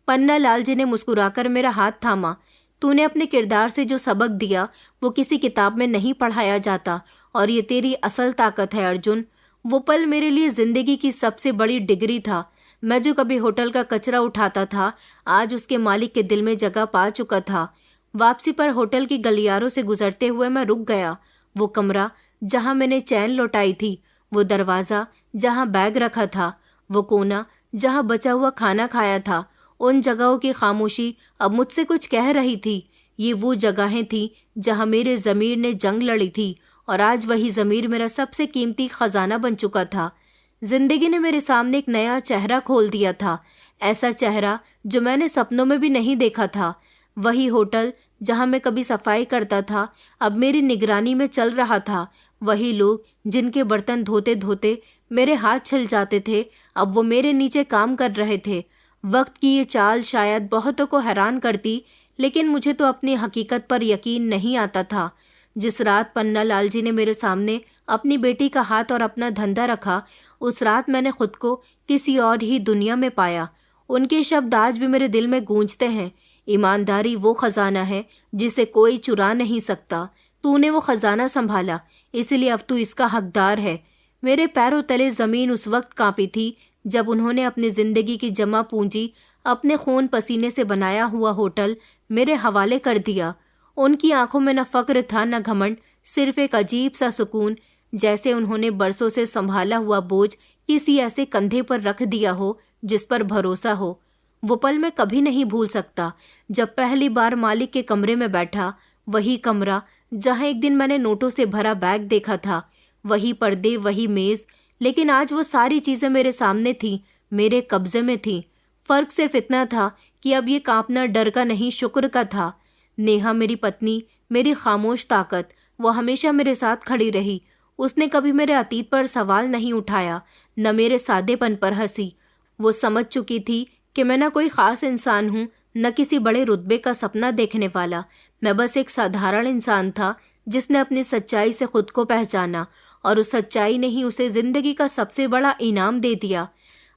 पन्नालाल जी ने मुस्कुराकर मेरा हाथ थामा। तूने अपने किरदार से जो सबक दिया वो किसी किताब में नहीं पढ़ाया जाता, और ये तेरी असल ताकत है अर्जुन। वो पल मेरे लिए जिंदगी की सबसे बड़ी डिग्री था। मैं जो कभी होटल का कचरा उठाता था, आज उसके मालिक के दिल में जगह पा चुका था। वापसी पर होटल की गलियारों से गुजरते हुए मैं रुक गया। वो कमरा जहां मैंने चैन लौटाई थी, वो दरवाज़ा जहां बैग रखा था, वो कोना जहां बचा हुआ खाना खाया था, उन जगहों की खामोशी अब मुझसे कुछ कह रही थी। ये वो जगहें थी जहां मेरे ज़मीर ने जंग लड़ी थी, और आज वही ज़मीर मेरा सबसे कीमती खजाना बन चुका था। जिंदगी ने मेरे सामने एक नया चेहरा खोल दिया था, ऐसा चेहरा जो मैंने सपनों में भी नहीं देखा था। वही होटल जहां मैं कभी सफाई करता था, अब मेरी निगरानी में चल रहा था। वही लोग जिनके बर्तन धोते धोते मेरे हाथ छिल जाते थे, अब वो मेरे नीचे काम कर रहे थे। वक्त की ये चाल शायद बहुतों को हैरान करती, लेकिन मुझे तो अपनी हकीकत पर यकीन नहीं आता था। जिस रात पन्नालाल जी ने मेरे सामने अपनी बेटी का हाथ और अपना धंधा रखा, उस रात मैंने खुद को किसी और ही दुनिया में पाया। उनके शब्द आज भी मेरे दिल में गूंजते हैं। ईमानदारी वो खजाना है जिसे कोई चुरा नहीं सकता। तूने वो खजाना संभाला, इसलिए अब तू इसका हकदार है। मेरे पैरों तले जमीन उस वक्त कांपी थी जब उन्होंने अपनी जिंदगी की जमा पूंजी, अपने खून पसीने से बनाया हुआ होटल मेरे हवाले कर दिया। उनकी आंखों में न फक्र था न घमंड, सिर्फ एक अजीब सा सुकून, जैसे उन्होंने बरसों से संभाला हुआ बोझ किसी ऐसे कंधे पर रख दिया हो जिस पर भरोसा हो। वो पल मैं कभी नहीं भूल सकता जब पहली बार मालिक के कमरे में बैठा। वही कमरा जहां एक दिन मैंने नोटों से भरा बैग देखा था, वही पर्दे, वही मेज, लेकिन आज वो सारी चीजें मेरे सामने थी, मेरे कब्जे में थी। फर्क सिर्फ इतना था कि अब ये कांपना डर का नहीं, शुक्र का था। नेहा मेरी पत्नी, मेरी खामोश ताकत, वो हमेशा मेरे साथ खड़ी रही। उसने कभी मेरे अतीत पर सवाल नहीं उठाया, न मेरे सादेपन पर हंसी। वो समझ चुकी थी कि मैं न कोई खास इंसान हूँ, न किसी बड़े रुतबे का सपना देखने वाला। मैं बस एक साधारण इंसान था जिसने अपनी सच्चाई से खुद को पहचाना, और उस सच्चाई ने ही उसे जिंदगी का सबसे बड़ा इनाम दे दिया।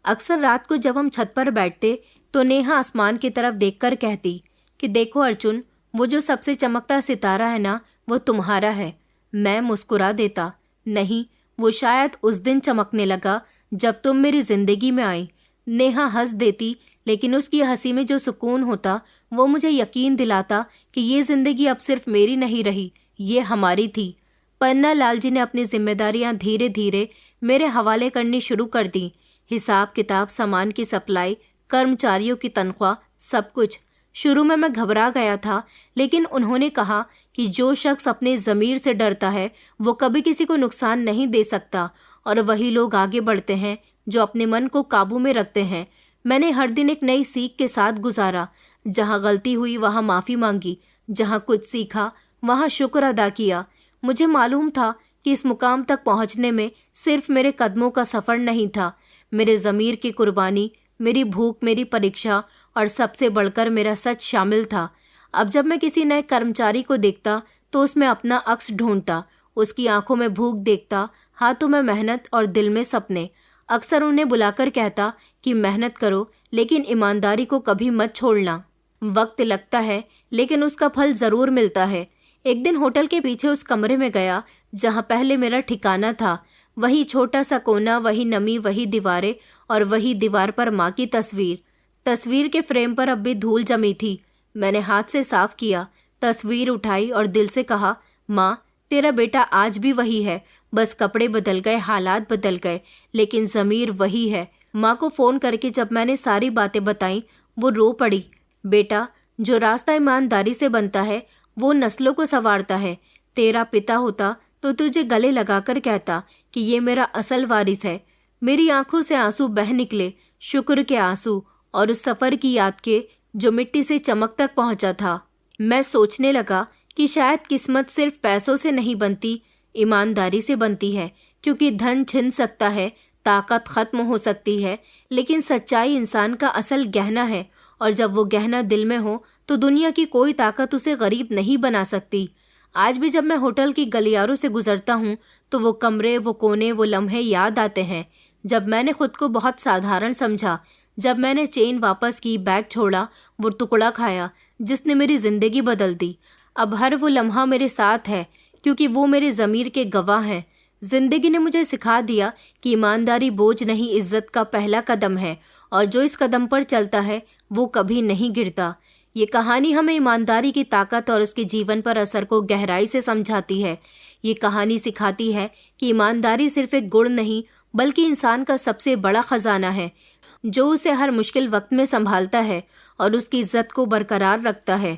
अक्सर रात को जब हम छत पर बैठते तो नेहा आसमान की तरफ देखकर कहती कि देखो अर्जुन, वो जो सबसे चमकता सितारा है ना, वो तुम्हारा है। मैं मुस्कुरा देता, नहीं, वो शायद उस दिन चमकने लगा जब तुम मेरी जिंदगी में आई। नेहा हंस देती, लेकिन उसकी हंसी में जो सुकून होता वो मुझे यकीन दिलाता कि ये जिंदगी अब सिर्फ मेरी नहीं रही, ये हमारी थी। पन्ना लाल जी ने अपनी जिम्मेदारियां धीरे धीरे मेरे हवाले करनी शुरू कर दी। हिसाब किताब, सामान की सप्लाई, कर्मचारियों की तनख्वाह, सब कुछ। शुरू में मैं घबरा गया था, लेकिन उन्होंने कहा कि जो शख्स अपने ज़मीर से डरता है वो कभी किसी को नुकसान नहीं दे सकता, और वही लोग आगे बढ़ते हैं जो अपने मन को काबू में रखते हैं। मैंने हर दिन एक नई सीख के साथ गुजारा। जहाँ गलती हुई वहाँ माफ़ी मांगी, जहाँ कुछ सीखा वहाँ शुक्र अदा किया। मुझे मालूम था कि इस मुकाम तक पहुँचने में सिर्फ मेरे कदमों का सफ़र नहीं था, मेरे ज़मीर की कुर्बानी, मेरी भूख, मेरी परीक्षा, और सबसे बढ़कर मेरा सच शामिल था। अब जब मैं किसी नए कर्मचारी को देखता तो उसमें अपना अक्स ढूंढता, उसकी आंखों में भूख देखता, हाथों में मेहनत और दिल में सपने। अक्सर उन्हें बुलाकर कहता कि मेहनत करो, लेकिन ईमानदारी को कभी मत छोड़ना। वक्त लगता है, लेकिन उसका फल ज़रूर मिलता है। एक दिन होटल के पीछे उस कमरे में गया जहाँ पहले मेरा ठिकाना था। वही छोटा सा कोना, वही नमी, वही दीवारें, और वही दीवार पर माँ की तस्वीर। तस्वीर के फ्रेम पर अब भी धूल जमी थी। मैंने हाथ से साफ किया, तस्वीर उठाई और दिल से कहा, माँ, तेरा बेटा आज भी वही है, बस कपड़े बदल गए, हालात बदल गए, लेकिन ज़मीर वही है। माँ को फ़ोन करके जब मैंने सारी बातें बताईं, वो रो पड़ी। बेटा, जो रास्ता ईमानदारी से बनता है वो नस्लों को संवारता है। तेरा पिता होता तो तुझे गले लगाकर कहता कि ये मेरा असल वारिस है। मेरी आंखों से आंसू बह निकले, शुक्र के आंसू, और उस सफ़र की याद के जो मिट्टी से चमक तक पहुंचा था। मैं सोचने लगा कि शायद किस्मत सिर्फ पैसों से नहीं बनती, ईमानदारी से बनती है, क्योंकि धन छिन सकता है, ताकत खत्म हो सकती है, लेकिन सच्चाई इंसान का असल गहना है, और जब वो गहना दिल में हो तो दुनिया की कोई ताकत उसे गरीब नहीं बना सकती। आज भी जब मैं होटल की गलियारों से गुजरता हूँ तो वो कमरे, वो कोने, वो लम्हे याद आते हैं जब मैंने खुद को बहुत साधारण समझा, जब मैंने चेन वापस की, बैग छोड़ा, वो टुकड़ा खाया जिसने मेरी जिंदगी बदल दी। अब हर वो लम्हा मेरे साथ है, क्योंकि वो मेरे ज़मीर के गवाह हैं। जिंदगी ने मुझे सिखा दिया कि ईमानदारी बोझ नहीं, इज्जत का पहला कदम है, और जो इस कदम पर चलता है वो कभी नहीं गिरता। ये कहानी हमें ईमानदारी की ताकत और उसके जीवन पर असर को गहराई से समझाती है। ये कहानी सिखाती है कि ईमानदारी सिर्फ एक गुण नहीं, बल्कि इंसान का सबसे बड़ा खजाना है, जो उसे हर मुश्किल वक्त में संभालता है और उसकी इज्जत को बरकरार रखता है।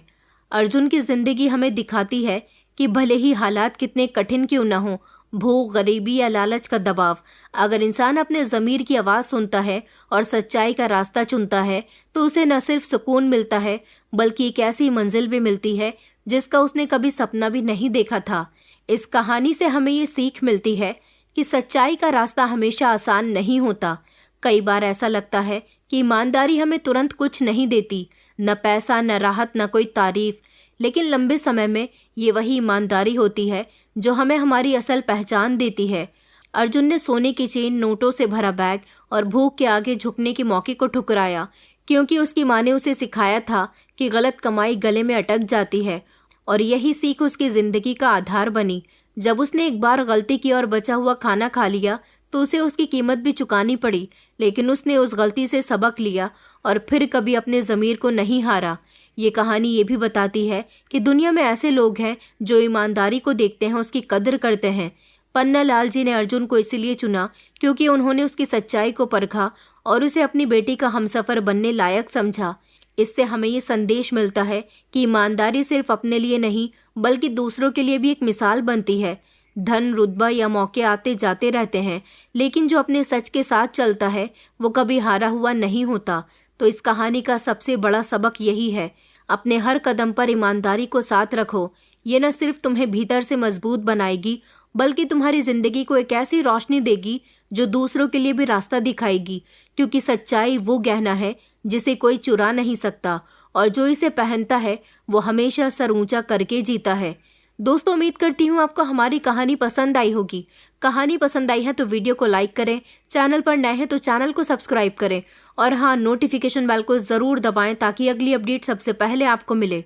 अर्जुन की जिंदगी हमें दिखाती है कि भले ही हालात कितने कठिन क्यों न हो, भूख, गरीबी या लालच का दबाव, अगर इंसान अपने ज़मीर की आवाज़ सुनता है और सच्चाई का रास्ता चुनता है तो उसे न सिर्फ सुकून मिलता है, बल्कि एक ऐसी मंजिल भी मिलती है जिसका उसने कभी सपना भी नहीं देखा था। इस कहानी से हमें ये सीख मिलती है कि सच्चाई का रास्ता हमेशा आसान नहीं होता। कई बार ऐसा लगता है कि ईमानदारी हमें तुरंत कुछ नहीं देती, न पैसा, न राहत, न कोई तारीफ, लेकिन लंबे समय में ये वही ईमानदारी होती है जो हमें हमारी असल पहचान देती है। अर्जुन ने सोने की चेन, नोटों से भरा बैग और भूख के आगे झुकने के मौके को ठुकराया, क्योंकि उसकी माँ ने उसे सिखाया था कि गलत कमाई गले में अटक जाती है, और यही सीख उसकी जिंदगी का आधार बनी। जब उसने एक बार गलती की और बचा हुआ खाना खा लिया तो उसे उसकी कीमत भी चुकानी पड़ी, लेकिन उसने उस गलती से सबक लिया और फिर कभी अपने ज़मीर को नहीं हारा। ये कहानी ये भी बताती है कि दुनिया में ऐसे लोग हैं जो ईमानदारी को देखते हैं, उसकी कदर करते हैं। पन्नालाल जी ने अर्जुन को इसलिए चुना क्योंकि उन्होंने उसकी सच्चाई को परखा और उसे अपनी बेटी का हमसफर बनने लायक समझा। इससे हमें ये संदेश मिलता है कि ईमानदारी सिर्फ अपने लिए नहीं बल्कि दूसरों के लिए भी एक मिसाल बनती है। धन, रुतबा या मौके आते जाते रहते हैं, लेकिन जो अपने सच के साथ चलता है वो कभी हारा हुआ नहीं होता। तो इस कहानी का सबसे बड़ा सबक यही है, अपने हर कदम पर ईमानदारी को साथ रखो। ये न सिर्फ तुम्हें भीतर से मजबूत बनाएगी बल्कि तुम्हारी जिंदगी को एक ऐसी रोशनी देगी जो दूसरों के लिए भी रास्ता दिखाएगी, क्योंकि सच्चाई वो गहना है जिसे कोई चुरा नहीं सकता, और जो इसे पहनता है वो हमेशा सर ऊंचा करके जीता है। दोस्तों, उम्मीद करती हूँ आपको हमारी कहानी पसंद आई होगी। कहानी पसंद आई है तो वीडियो को लाइक करें, चैनल पर नए हैं तो चैनल को सब्सक्राइब करें, और हाँ, नोटिफिकेशन बेल को ज़रूर दबाएं ताकि अगली अपडेट सबसे पहले आपको मिले।